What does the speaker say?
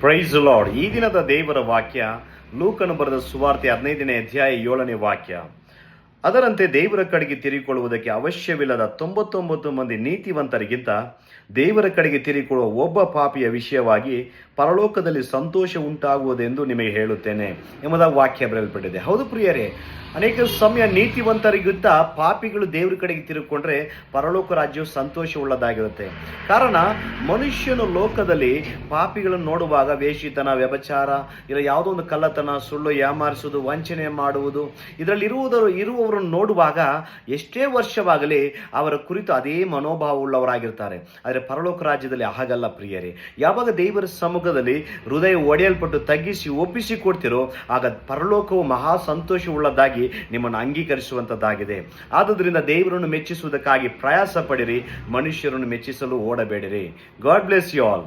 Price lord. ಈ ದಿನದ ದೇವರ ವಾಕ್ಯ ಲೂಕನು ಬರೆದ ಸುವಾರ್ತೆ 15ನೇ ಅಧ್ಯಾಯ 7ನೇ ವಾಕ್ಯ. ಅದರಂತೆ ದೇವರ ಕಡೆಗೆ ತಿರುಗಿಕೊಳ್ಳುವುದಕ್ಕೆ ಅವಶ್ಯವಿಲ್ಲದ 99 ಮಂದಿ ನೀತಿವಂತರಿಗಿಂತ ದೇವರ ಕಡೆಗೆ ತಿರುಗಿಕೊಳ್ಳುವ ಒಬ್ಬ ಪಾಪಿಯ ವಿಷಯವಾಗಿ ಪರಲೋಕದಲ್ಲಿ ಸಂತೋಷ ಉಂಟಾಗುವುದೆಂದು ನಿಮಗೆ ಹೇಳುತ್ತೇನೆ ಎಂಬುದಾಗಿ ವಾಕ್ಯ ಬರೆಯಲ್ಪಟ್ಟಿದೆ. ಹೌದು ಪ್ರಿಯರೇ, ಅನೇಕ ಸಮಯ ನೀತಿವಂತರಿಗಿಂತ ಪಾಪಿಗಳು ದೇವರ ಕಡೆಗೆ ತಿರುಗಿಕೊಂಡ್ರೆ ಪರಲೋಕ ರಾಜ್ಯವು ಸಂತೋಷವುಳ್ಳದಾಗಿರುತ್ತೆ. ಕಾರಣ, ಮನುಷ್ಯನು ಲೋಕದಲ್ಲಿ ಪಾಪಿಗಳನ್ನು ನೋಡುವಾಗ ವೇಷಿತನ, ವ್ಯಭಚಾರ, ಇಲ್ಲ ಯಾವುದೋ ಒಂದು ಕಳ್ಳತನ, ಸುಳ್ಳು, ಯಾಮಾರಿಸುವುದು, ವಂಚನೆ ಮಾಡುವುದು, ಇದರಲ್ಲಿ ಇರುವವರನ್ನು ನೋಡುವಾಗ ಎಷ್ಟೇ ವರ್ಷವಾಗಲಿ ಅವರ ಕುರಿತು ಅದೇ ಮನೋಭಾವವುಳ್ಳವರಾಗಿರ್ತಾರೆ. ಆದರೆ ಪರಲೋಕ ರಾಜ್ಯದಲ್ಲಿ ಹಾಗಲ್ಲ ಪ್ರಿಯರೇ. ಯಾವಾಗ ದೇವರ ಸಮ್ಮುಖದಲ್ಲಿ ಹೃದಯ ಒಡೆಯಲ್ಪಟ್ಟು ತಗ್ಗಿಸಿ ಒಪ್ಪಿಸಿಕೊಡ್ತಿರೋ ಆಗ ಪರಲೋಕವು ಮಹಾ ಸಂತೋಷವುಳ್ಳದಾಗಿ ನಿಮ್ಮನ್ನು ಅಂಗೀಕರಿಸುವಂತದ್ದಾಗಿದೆ. ಆದುದರಿಂದ ದೇವರನ್ನು ಮೆಚ್ಚಿಸುವುದಕ್ಕಾಗಿ ಪ್ರಯಾಸ ಪಡಿರಿ, ಮನುಷ್ಯರನ್ನು ಮೆಚ್ಚಿಸಲು ಓಡಬೇಡಿರಿ. God bless you all.